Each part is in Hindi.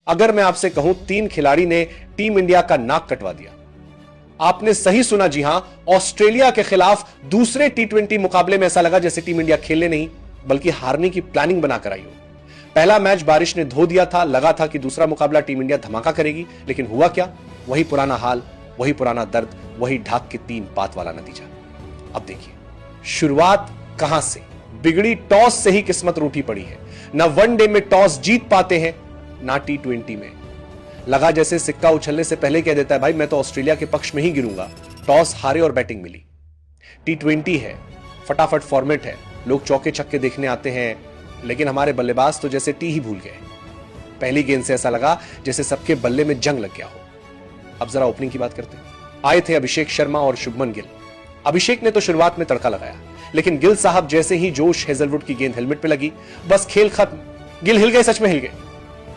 अगर मैं आपसे कहूं 3 खिलाड़ी ने टीम इंडिया का नाक कटवा दिया। आपने सही सुना, जी हां, ऑस्ट्रेलिया के खिलाफ दूसरे टी20 मुकाबले में ऐसा लगा जैसे टीम इंडिया खेलने नहीं बल्कि हारने की प्लानिंग बनाकर आई हो। पहला मैच बारिश ने धो दिया था, लगा था कि दूसरा मुकाबला टीम इंडिया धमाका करेगी, लेकिन हुआ क्या? वही पुराना हाल, वही पुराना दर्द, वही ढाक के 3 पात वाला नतीजा। अब देखिए शुरुआत कहां से बिगड़ी। टॉस से ही किस्मत रूठी पड़ी है। ना वनडे में टॉस जीत पाते हैं, ना टी20 में। लगा जैसे सिक्का उछलने से पहले कह देता है भाई मैं तो ऑस्ट्रेलिया के पक्ष में ही गिरूंगा। टॉस हारे और बैटिंग मिली। टी20 है, फटाफट फॉर्मेट है, लोग चौके छक्के देखने आते हैं, लेकिन हमारे बल्लेबाज तो जैसे टी ही भूल गए। पहली गेंद से ऐसा लगा जैसे सबके बल्ले में जंग लग गया हो। अब जरा ओपनिंग की बात करते हैं। आए थे अभिषेक शर्मा और शुभमन गिल। अभिषेक ने तो शुरुआत में तड़का लगाया, लेकिन गिल साहब जैसे ही जोश हेजलवुड की गेंद हेलमेट पे लगी, बस खेल खत्म। गिल हिल गए, सच में हिल गए।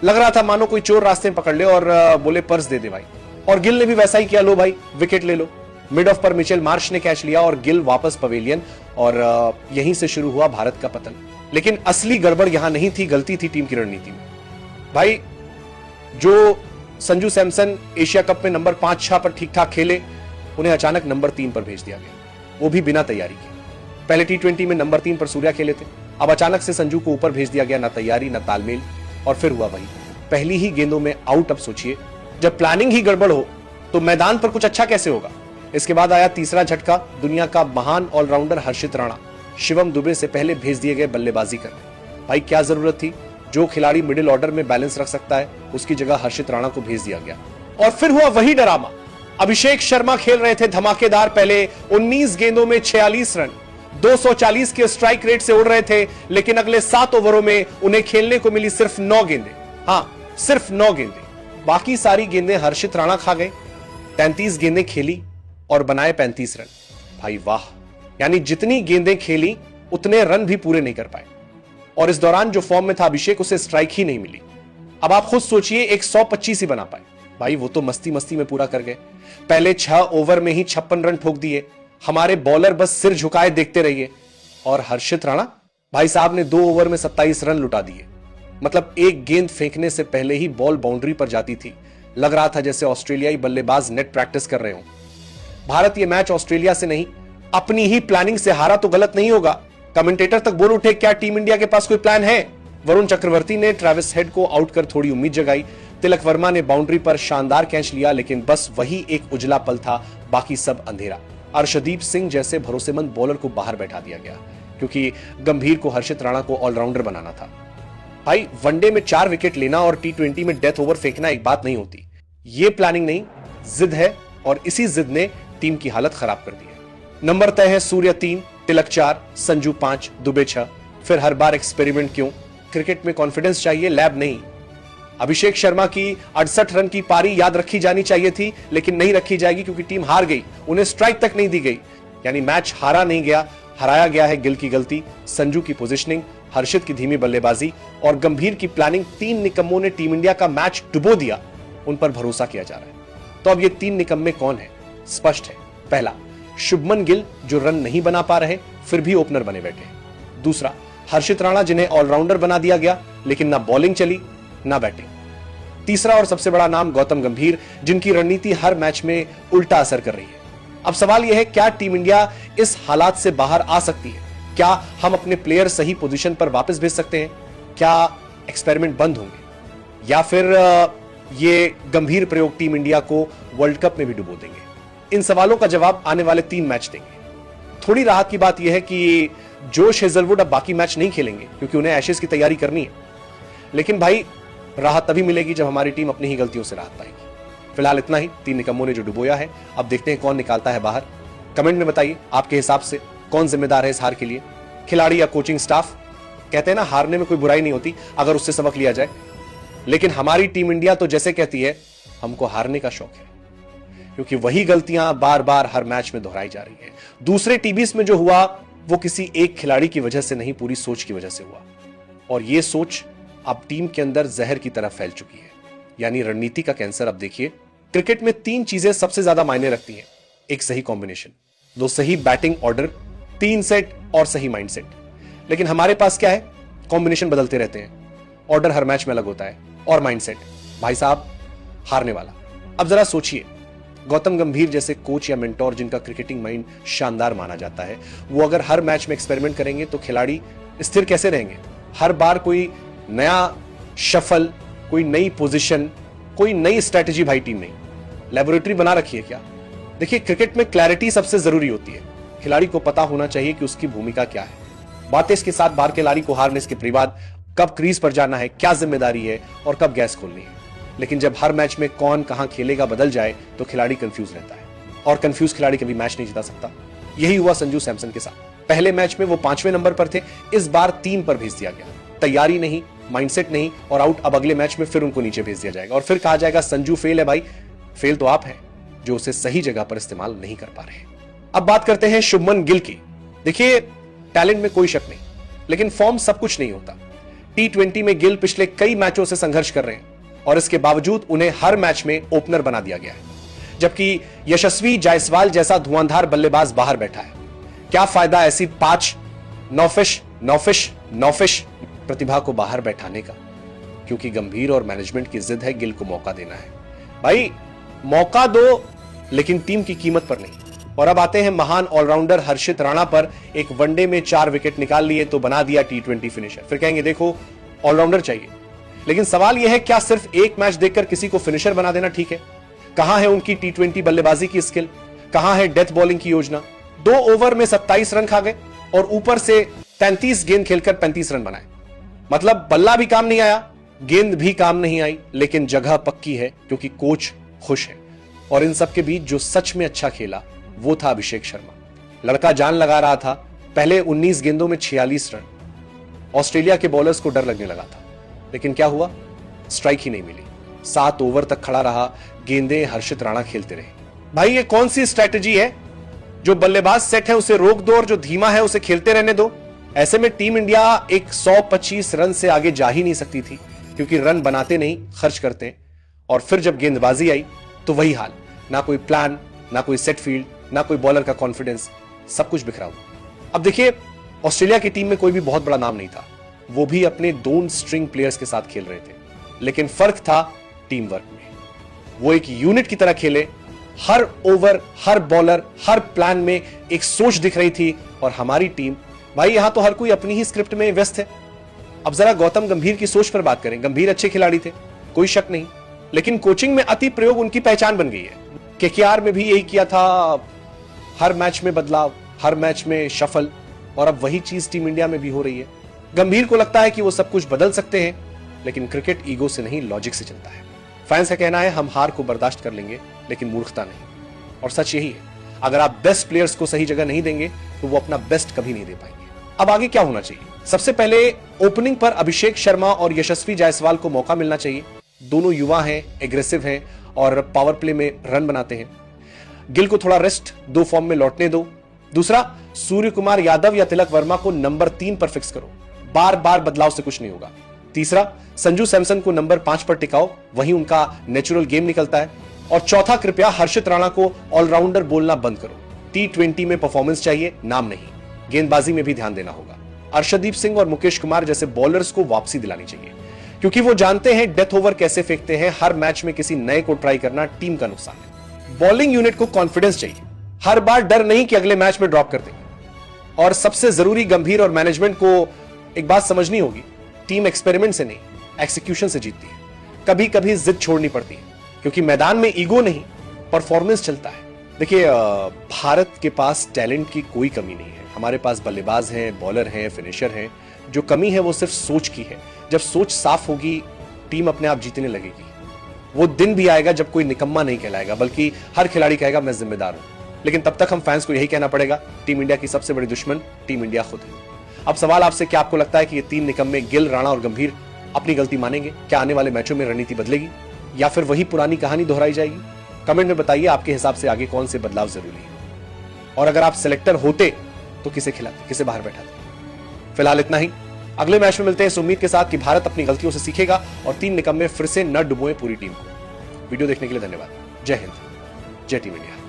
लग रहा था मानो कोई चोर रास्ते में पकड़ ले और बोले पर्स दे दे भाई। और गिल ने भी वैसा ही किया, लो भाई विकेट ले लो। मिड ऑफ पर मिचेल मार्श ने कैच लिया और गिल वापस पवेलियन, और यहीं से शुरू हुआ भारत का पतन। लेकिन असली गड़बड़ यहां नहीं थी, गलती थी टीम की रणनीति में। भाई जो संजू सैमसन एशिया कप में नंबर 5-6 पर ठीक ठाक खेले, उन्हें अचानक नंबर 3 पर भेज दिया गया, वो भी बिना तैयारी के। पहले टी20 में नंबर 3 पर सूर्या खेले थे, अब अचानक से संजू को ऊपर भेज दिया गया, ना तैयारी ना तालमेल, और फिर हुआ वही पहली ही गेंदों में आउट। अब सोचिए जब प्लानिंग ही गड़बड़ हो तो मैदान पर कुछ अच्छा कैसे होगा। इसके बाद आया तीसरा झटका, दुनिया का महान ऑलराउंडर हर्षित राणा शिवम दुबे से पहले भेज दिए गए बल्लेबाजी करने। भाई क्या जरूरत थी? जो खिलाड़ी मिडिल ऑर्डर में बैलेंस रख सकता है उसकी जगह हर्षित राणा को भेज दिया गया। और फिर हुआ वही ड्रामा। अभिषेक शर्मा खेल रहे थे धमाकेदार, पहले 19 गेंदों में 46 रन, 240 के स्ट्राइक रेट से उड़ रहे थे, लेकिन अगले 7 ओवरों में उन्हें खेलने को मिली सिर्फ 9 गेंदें। हाँ, सिर्फ 9 गेंदें। बाकी सारी गेंदें हर्षित राणा खा गए। 33 गेंदें खेली और बनाए 35 रन। भाई वाह, यानी जितनी गेंदें खेली उतने रन भी पूरे नहीं कर पाए। और इस दौरान जो फॉर्म में था अभिषेक, उसे स्ट्राइक ही नहीं मिली। अब आप खुद सोचिए, एक 125 ही बना पाए। भाई वो तो मस्ती मस्ती में पूरा कर गए। पहले 6 ओवर में ही 56 रन ठोक दिए। हमारे बॉलर बस सिर झुकाए देखते रहिए। और हर्षित राणा भाई साहब ने 2 ओवर में 27 रन लुटा दिए। मतलब एक गेंद फेंकने से पहले ही बॉल बाउंड्री पर जाती थी। लग रहा था जैसे ऑस्ट्रेलियाई बल्लेबाज नेट प्रैक्टिस कर रहे हो। भारत ये मैच ऑस्ट्रेलिया से नहीं, अपनी ही प्लानिंग से हारा तो गलत नहीं होगा। कमेंटेटर तक बोल उठे, क्या टीम इंडिया के पास कोई प्लान है? वरुण चक्रवर्ती ने ट्रेविस हेड को आउट कर थोड़ी उम्मीद जगाई। तिलक वर्मा ने बाउंड्री पर शानदार कैच लिया, लेकिन बस वही एक उजला पल था, बाकी सब अंधेरा। अर्शदीप सिंह जैसे भरोसेमंद बॉलर को बाहर बैठा दिया गया, क्योंकि गंभीर को हर्षित राणा को ऑलराउंडर बनाना था। भाई वनडे में 4 विकेट लेना और टी20 में डेथ ओवर फेंकना एक बात नहीं होती। ये प्लानिंग नहीं, जिद है, और इसी जिद ने टीम की हालत खराब कर दी है। नंबर तय है, सूर्य 3, तिलक 4, संजू 5, दुबे 6। फिर हर बार एक्सपेरिमेंट क्यों? क्रिकेट में कॉन्फिडेंस चाहिए, लैब नहीं। अभिषेक शर्मा की 68 रन की पारी याद रखी जानी चाहिए थी, लेकिन नहीं रखी जाएगी क्योंकि टीम हार गई, उन्हें स्ट्राइक तक नहीं दी गई। यानी मैच हारा नहीं गया, हराया गया है गिल की गलती, संजू की पोजीशनिंग, हर्षित की धीमी बल्लेबाजी और गंभीर की प्लानिंग। 3 निकम्मों ने टीम इंडिया का मैच डुबो दिया, उन पर भरोसा किया जा रहा है। तो अब ये 3 निकम्मे कौन है? स्पष्ट है। पहला, शुभमन गिल जो रन नहीं बना पा रहे फिर भी ओपनर बने बैठे। दूसरा, हर्षित राणा जिन्हें ऑलराउंडर बना दिया गया, लेकिन ना बॉलिंग चली ना बैटिंग। तीसरा और सबसे बड़ा नाम गौतम गंभीर, जिनकी रणनीति हर मैच में उल्टा असर कर रही है। अब सवाल यह है, क्या टीम इंडिया इस हालात से बाहर आ सकती है? क्या हम अपने प्लेयर सही पोजीशन पर वापस भेज सकते हैं? क्या एक्सपेरिमेंट बंद होंगे, या फिर ये गंभीर प्रयोग टीम इंडिया को वर्ल्ड कप में भी डुबो देंगे? इन सवालों का जवाब आने वाले 3 मैच देंगे। थोड़ी राहत की बात यह है कि जोश हेजलवुड अब बाकी मैच नहीं खेलेंगे, क्योंकि उन्हें एशेज की तैयारी करनी है। लेकिन भाई राहत तभी मिलेगी जब हमारी टीम अपनी ही गलतियों से राहत पाएगी। फिलहाल इतना ही, 3 निकम्मों ने जो डुबोया है। अब देखते हैं कौन निकालता है बाहर। कमेंट में बताइए आपके हिसाब से कौन जिम्मेदार है इस हार के लिए, खिलाड़ी या कोचिंग स्टाफ? कहते हैं ना, हारने में कोई बुराई नहीं होती अगर उससे सबक लिया जाए। लेकिन हमारी टीम इंडिया तो जैसे कहती है, हमको हारने का शौक है, क्योंकि वही गलतियां बार बार हर मैच में दोहराई जा रही है। दूसरे टीबीएस में जो हुआ वो किसी एक खिलाड़ी की वजह से नहीं, पूरी सोच की वजह से हुआ। और यह सोच अब टीम के अंदर जहर की तरह फैल चुकी है, यानी रणनीति का कैंसर। अब देखिए, क्रिकेट में 3 चीजें सबसे ज्यादा मायने रखती हैं। एक सही कॉम्बिनेशन, 2 सही बैटिंग ऑर्डर, 3 सेट और सही माइंडसेट। लेकिन हमारे पास क्या है? कॉम्बिनेशन बदलते रहते हैं, ऑर्डर हर मैच में अलग होता है, और माइंडसेट भाई साहब हारने वाला। अब जरा सोचिए, गौतम गंभीर जैसे कोच या मेंटोर जिनका क्रिकेटिंग माइंड शानदार माना जाता है, वो अगर हर मैच में एक्सपेरिमेंट करेंगे तो खिलाड़ी स्थिर कैसे रहेंगे? हर बार कोई नया शफल, कोई नई पोजीशन, कोई नई स्ट्रेटजी भाई टीम नहीं। लेबोरेटरी बना रखी है क्या? देखिए, क्रिकेट में क्लैरिटी सबसे जरूरी होती है। खिलाड़ी को पता होना चाहिए कि उसकी भूमिका क्या है। बातें इसके साथ बाहर खिलाड़ी को हारने के बाद कब क्रीज पर जाना है, क्या जिम्मेदारी है और कब गैस खोलनी है। लेकिन जब हर मैच में कौन कहां खेलेगा बदल जाए तो खिलाड़ी कंफ्यूज रहता है, और कंफ्यूज खिलाड़ी कभी मैच नहीं जिता सकता। यही हुआ संजू सैमसन के साथ। पहले मैच में वो 5वें नंबर पर थे, इस बार 3 पर भेज दिया गया। तैयारी नहीं, माइंडसेट नहीं और आउट। अब अगले मैच में फिर उनको नीचे भेज दिया जाएगा और फिर कहा जाएगा संजू फेल है। भाई फेल तो आप हैं जो उसे सही जगह पर इस्तेमाल नहीं कर पा रहे। अब बात करते हैं शुभमन गिल की। देखिए, टैलेंट में कोई शक नहीं, लेकिन फॉर्म सब कुछ नहीं होता। T20 में गिल पिछले कई मैचों से संघर्ष कर रहे हैं और इसके बावजूद उन्हें हर मैच में ओपनर बना दिया गया है, जबकि यशस्वी जायसवाल जैसा धुआंधार बल्लेबाज बाहर बैठा है। क्या फायदा ऐसी 5 नौफिश प्रतिभा को बाहर बैठाने का, क्योंकि गंभीर और मैनेजमेंट की जिद है गिल को मौका देना है। भाई मौका दो, लेकिन टीम की कीमत पर नहीं। और अब आते हैं महान ऑलराउंडर हर्षित राणा पर। एक वनडे में 4 विकेट निकाल लिए तो बना दिया T20 फिनिशर। फिर कहेंगे देखो ऑलराउंडर चाहिए, लेकिन सवाल यह है क्या सिर्फ एक मैच देखकर किसी को फिनिशर बना देना ठीक है? कहां है उनकी T20 बल्लेबाजी की स्किल? कहां है डेथ बॉलिंग की योजना? 2 ओवर में 27 रन खा गए और ऊपर से 33 गेंद खेलकर 35 रन बनाए। मतलब बल्ला भी काम नहीं आया, गेंद भी काम नहीं आई, लेकिन जगह पक्की है क्योंकि कोच खुश है। और इन सब के बीच जो सच में अच्छा खेला वो था अभिषेक शर्मा। लड़का जान लगा रहा था। पहले 19 गेंदों में 46 रन। ऑस्ट्रेलिया के बॉलर्स को डर लगने लगा था, लेकिन क्या हुआ? स्ट्राइक ही नहीं मिली। 7 ओवर तक खड़ा रहा, गेंदें हर्षित राणा खेलते रहे। भाई ये कौन सी स्ट्रैटेजी है? जो बल्लेबाज सेट है उसे रोक दो और जो धीमा है उसे खेलते रहने दो। ऐसे में टीम इंडिया एक 125 रन से आगे जा ही नहीं सकती थी, क्योंकि रन बनाते नहीं, खर्च करते। और फिर जब गेंदबाजी आई तो वही हाल, ना कोई प्लान, ना कोई सेट फील्ड, ना कोई बॉलर का कॉन्फिडेंस, सब कुछ बिखरा हुआ। अब देखिए, ऑस्ट्रेलिया की टीम में कोई भी बहुत बड़ा नाम नहीं था, वो भी अपने 2 स्ट्रिंग प्लेयर्स के साथ खेल रहे थे, लेकिन फर्क था टीम वर्क में। वो एक यूनिट की तरह खेले। हर ओवर, हर बॉलर, हर प्लान में एक सोच दिख रही थी। और हमारी टीम, भाई यहां तो हर कोई अपनी ही स्क्रिप्ट में व्यस्त है। अब जरा गौतम गंभीर की सोच पर बात करें। गंभीर अच्छे खिलाड़ी थे, कोई शक नहीं, लेकिन कोचिंग में अति प्रयोग उनकी पहचान बन गई है। KKR में भी यही किया था, हर मैच में बदलाव, हर मैच में शफल, और अब वही चीज टीम इंडिया में भी हो रही है। गंभीर को लगता है कि वो सब कुछ बदल सकते हैं, लेकिन क्रिकेट ईगो से नहीं, लॉजिक से चलता है। फैंस का कहना है हम हार को बर्दाश्त कर लेंगे, लेकिन मूर्खता नहीं। और सच यही है, अगर आप बेस्ट प्लेयर्स को सही जगह नहीं देंगे तो वो अपना बेस्ट कभी नहीं दे पाएंगे। अब आगे क्या होना चाहिए? सबसे पहले ओपनिंग पर अभिषेक शर्मा और यशस्वी जायसवाल को मौका मिलना चाहिए। दोनों युवा हैं, एग्रेसिव हैं और पावर प्ले में रन बनाते हैं। गिल को थोड़ा रेस्ट, 2 फॉर्म में लौटने दो। दूसरा, सूर्य कुमार यादव या तिलक वर्मा को नंबर 3 पर फिक्स करो, बार बार बदलाव से कुछ नहीं होगा। तीसरा, संजू सैमसन को नंबर 5 पर टिकाओ, वहीं उनका नेचुरल गेम निकलता है। और चौथा, कृपया हर्षित राणा को ऑलराउंडर बोलना बंद करो। T20 में परफॉर्मेंस चाहिए, नाम नहीं। गेंदबाजी में भी ध्यान देना होगा। अर्शदीप सिंह और मुकेश कुमार जैसे बॉलर्स को वापसी दिलानी चाहिए, क्योंकि वो जानते हैं डेथ ओवर कैसे फेंकते हैं। हर मैच में किसी नए को ट्राई करना टीम का नुकसान है। बॉलिंग यूनिट को कॉन्फिडेंस चाहिए, हर बार डर नहीं कि अगले मैच में ड्रॉप कर देंगे। और सबसे जरूरी, गंभीर और मैनेजमेंट को एक बात समझनी होगी, टीम एक्सपेरिमेंट से नहीं, एक्सिक्यूशन से जीतती है। कभी कभी जिद छोड़नी पड़ती है, क्योंकि मैदान में ईगो नहीं, परफॉर्मेंस चलता है। देखिए, भारत के पास टैलेंट की कोई कमी नहीं है। हमारे पास बल्लेबाज हैं, बॉलर हैं, फिनिशर हैं। जो कमी है वो सिर्फ सोच की है। जब सोच साफ होगी, टीम अपने आप जीतने लगेगी। वो दिन भी आएगा जब कोई निकम्मा नहीं कहलाएगा, बल्कि हर खिलाड़ी कहेगा मैं जिम्मेदार हूं। लेकिन तब तक हम फैंस को यही कहना पड़ेगा, टीम इंडिया की सबसे बड़ी दुश्मन टीम इंडिया खुद है। अब सवाल आपसे, क्या आपको लगता है कि ये 3 निकम्मे गिल, राणा और गंभीर अपनी गलती मानेंगे? क्या आने वाले मैचों में रणनीति बदलेगी या फिर वही पुरानी कहानी दोहराई जाएगी? कमेंट में बताइए आपके हिसाब से आगे कौन से बदलाव जरूरी है। और अगर आप सिलेक्टर होते तो किसे खिलाते, किसे बाहर बैठाते? फिलहाल इतना ही। अगले मैच में मिलते हैं इस उम्मीद के साथ कि भारत अपनी गलतियों से सीखेगा और 3 निकम्मे फिर से न डुबोए पूरी टीम को। वीडियो देखने के लिए धन्यवाद। जय हिंद, जय टीम इंडिया।